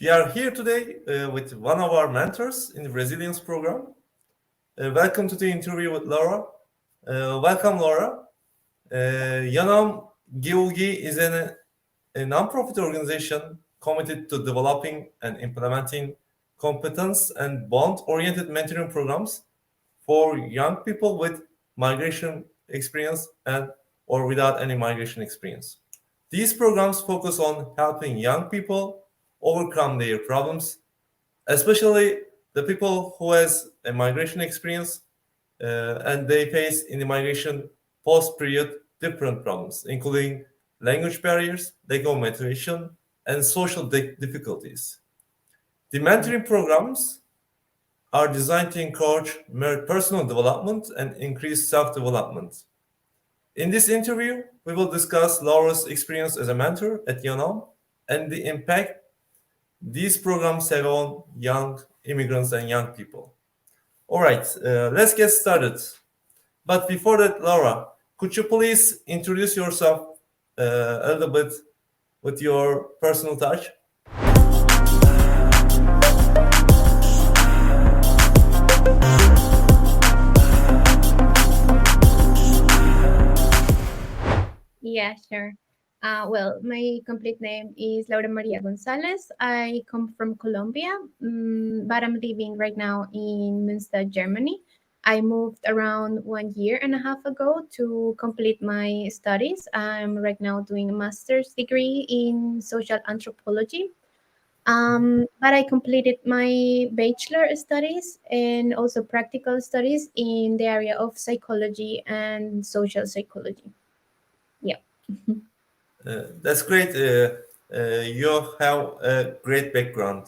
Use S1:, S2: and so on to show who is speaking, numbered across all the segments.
S1: We are here today with one of our mentors in the resilience program. Welcome to the interview with Laura. Welcome, Laura. Yanam Gilgi is a nonprofit organization committed to developing and implementing competence and bond-oriented mentoring programs for young people with migration experience and or without any migration experience. These programs focus on helping young people overcome their problems, especially the people who has a migration experience and they face in the migration post period different problems, including language barriers, lack of motivation, and social difficulties. The mentoring programs are designed to encourage personal development and increase self-development. In this interview, we will discuss Laura's experience as a mentor at Yanam and the impact these programs have on young immigrants and young people. All right, let's get started. But before that, Laura, could you please introduce yourself a little bit with your personal touch?
S2: Yeah, sure. Well, my complete name is Laura Maria Gonzalez. I come from Colombia, but I'm living right now in Münster, Germany. I moved around 1 year and a half ago to complete my studies. I'm right now doing a master's degree in social anthropology. But I completed my bachelor studies and also practical studies in the area of psychology and social psychology. Yeah.
S1: That's great. You have a great background.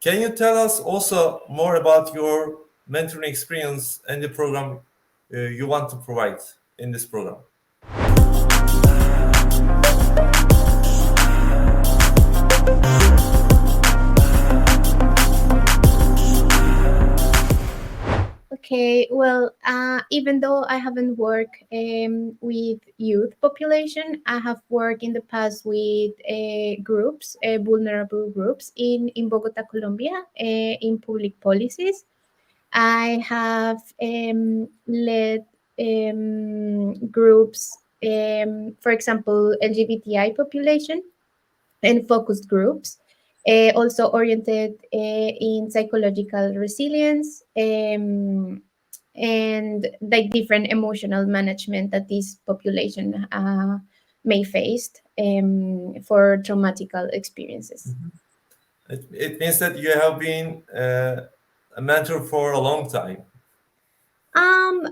S1: Can you tell us also more about your mentoring experience and the program you want to provide in this program?
S2: Okay, well, even though I haven't worked with youth population, I have worked in the past with groups, vulnerable groups in Bogota, Colombia, in public policies. I have led groups, for example, LGBTI population and focused groups, also oriented in psychological resilience and like different emotional management that this population may face for traumatical experiences.
S1: It means that you have been a mentor for a long time.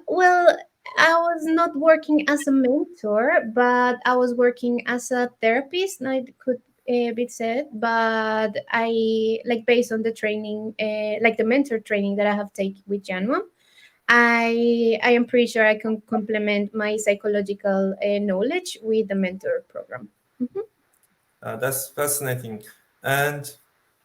S2: Well, I was not working as a mentor, but I was working as a therapist. I could be said, but I like based on the training, like the mentor training that I have taken with Januam. I am pretty sure I can complement my psychological knowledge with the mentor program. Mhm.
S1: That's fascinating. And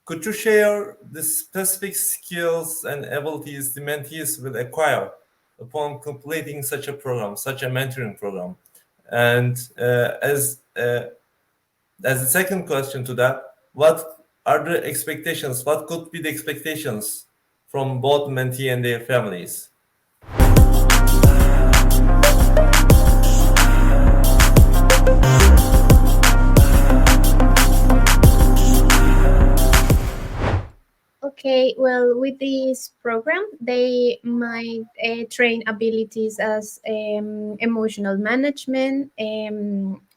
S1: could you share the specific skills and abilities the mentees will acquire upon completing such a program, such a mentoring program? And as the second question to that, what are the expectations? What could be the expectations from both mentee and their families?
S2: Okay, well, with this program, they might train abilities as emotional management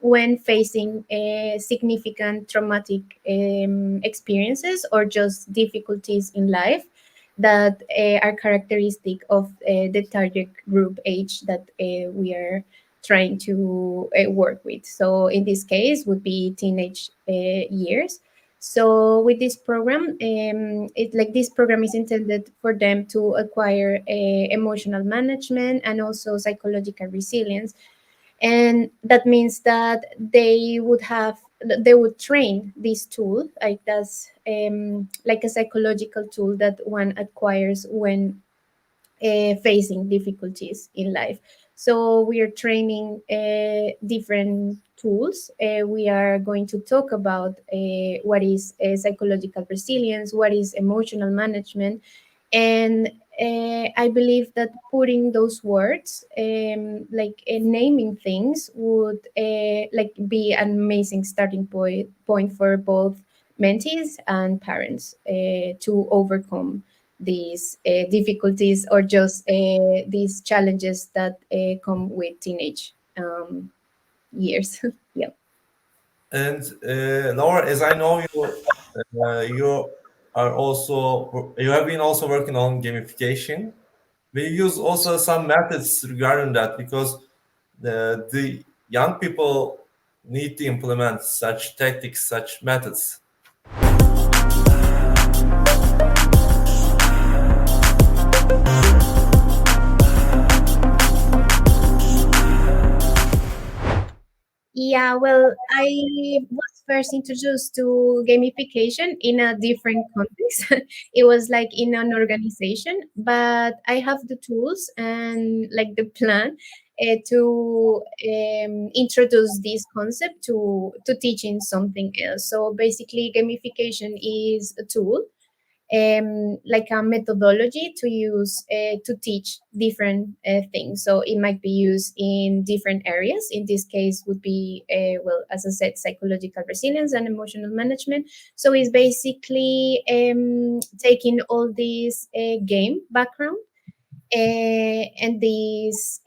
S2: when facing significant traumatic experiences or just difficulties in life that are characteristic of the target group age that we are trying to work with. So in this case, would be teenage years. So with this program, this program is intended for them to acquire emotional management and also psychological resilience, and that means that they would train this tool like that's like a psychological tool that one acquires when facing difficulties in life. So we are training different tools. We are going to talk about what is psychological resilience, what is emotional management, and I believe that putting those words, naming things, would be an amazing starting point for both mentees and parents to overcome these difficulties, or just these challenges that come with teenage years. Yeah.
S1: And Laura, as I know you, you are also you have been also working on gamification. We use also some methods regarding that because the young people need to implement such tactics, such methods.
S2: Yeah, well, I was first introduced to gamification in a different context. It was like in an organization, but I have the tools and like the plan to introduce this concept to teaching something else. So basically, gamification is a tool, like a methodology to use to teach different things. So it might be used in different areas. In this case, would be well, as I said, psychological resilience and emotional management. So it's basically taking all these game background and these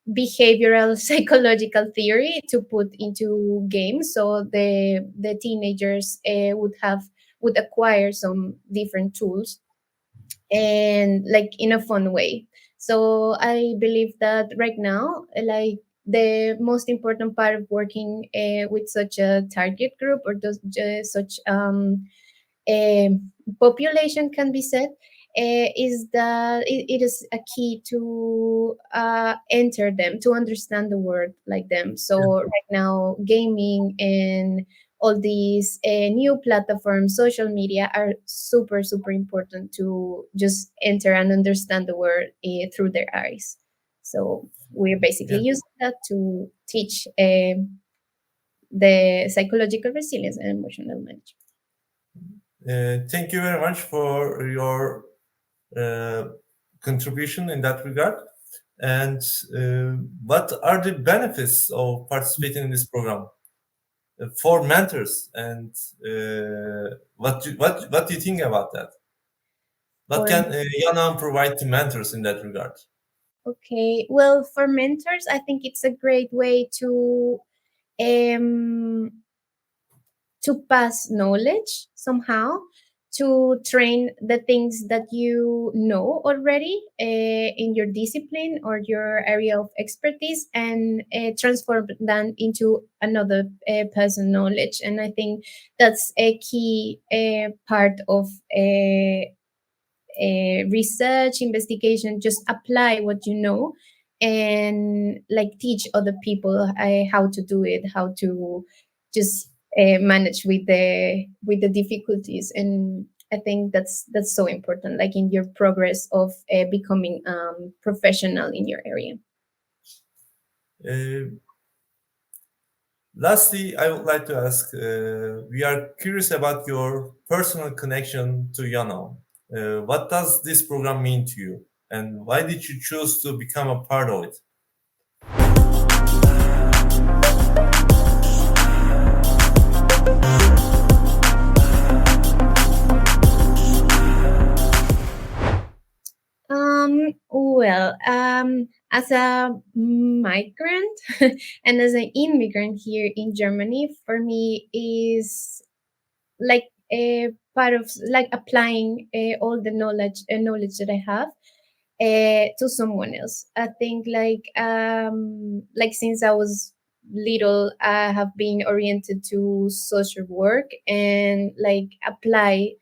S2: behavioral psychological theory to put into games, so the teenagers would acquire some different tools, and like in a fun way. So I believe that right now, like, the most important part of working with such a target group, or such uh, population, can be said, is that it is a key to enter them, to understand the world like them. So right now, gaming and all these new platforms, social media, are super super important to just enter and understand the world through their eyes. So we're basically
S1: Yeah.
S2: using that to teach the psychological resilience and emotional management.
S1: Thank you very much for your uh, contribution in that regard. And what are the benefits of participating in this program for mentors? And what do you think about that? What
S2: For
S1: can Yanam provide to mentors in that regard?
S2: Okay, well, for mentors, I think it's a great way um, to pass knowledge somehow, to train the things that you know already in your discipline or your area of expertise, and transform them into another person knowledge. And I think that's a key part of research investigation. Just apply what you know, and like teach other people how to do it, how to just manage with the difficulties. And I think that's so important, like in your progress of becoming professional in your area.
S1: Uh, Lastly, I would like to ask, we are curious about your personal connection to Yanam. What does this program mean to you? And why did you choose to become a part of it?
S2: As a migrant and as an immigrant here in Germany, for me is like a part of like applying all the knowledge that I have to someone else. I think like since I was little, I have been oriented to social work, and like apply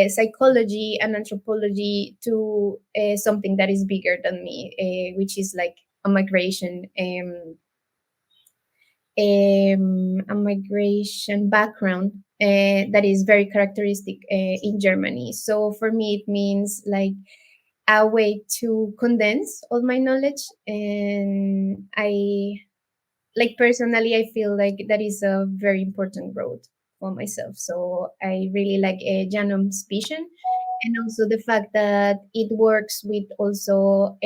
S2: psychology and anthropology to something that is bigger than me, which is like a migration a migration background that is very characteristic in Germany. So for me, it means like a way to condense all my knowledge. And I, like, personally, I feel like that is a very important road for myself. So I really like Janom's vision, and also the fact that it works with also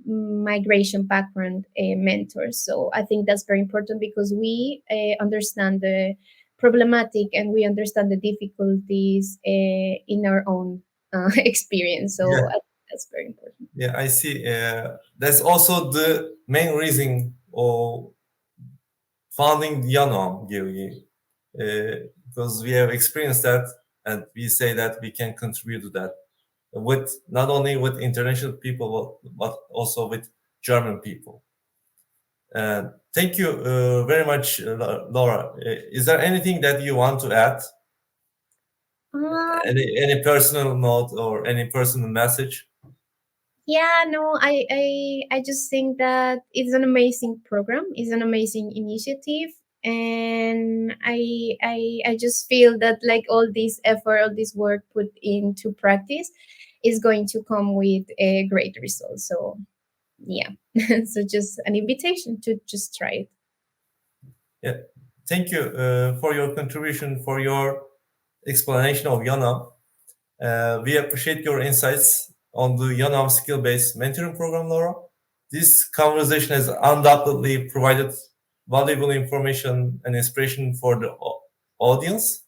S2: migration background mentors. So I think that's very important because we understand the problematic and we understand the difficulties in our own experience. So I
S1: Yeah,
S2: think that's very important.
S1: yeah, I see. That's also the main reason of founding Yanom Gilgi, because we have experienced that, and we say that we can contribute to that with not only with international people but also with German people. Thank you very much, Laura. Is there anything that you want to add?
S2: Um,
S1: Any personal note or any personal message?
S2: Yeah, no, I just think that it's an amazing program. It's an amazing initiative, and I just feel that like all this effort, all this work put into practice, is going to come with a great result. So yeah, so just an invitation to just try it.
S1: Yeah. Thank you for your contribution, for your explanation of Yanam. We appreciate your insights on the Yanam skill-based mentoring program, Laura. This conversation has undoubtedly provided valuable information and inspiration for the audience.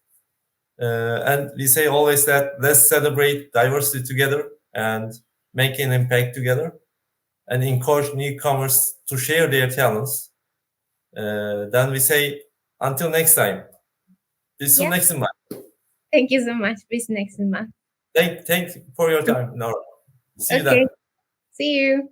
S1: And we say always that let's celebrate diversity together and make an impact together and encourage newcomers to share their talents. Then we say until next time. Bis zum
S2: Yeah,
S1: nächsten Mal.
S2: thank you so much. Bis next month.
S1: Thank you for your time, Laura. See you
S2: Okay,
S1: then.
S2: see you.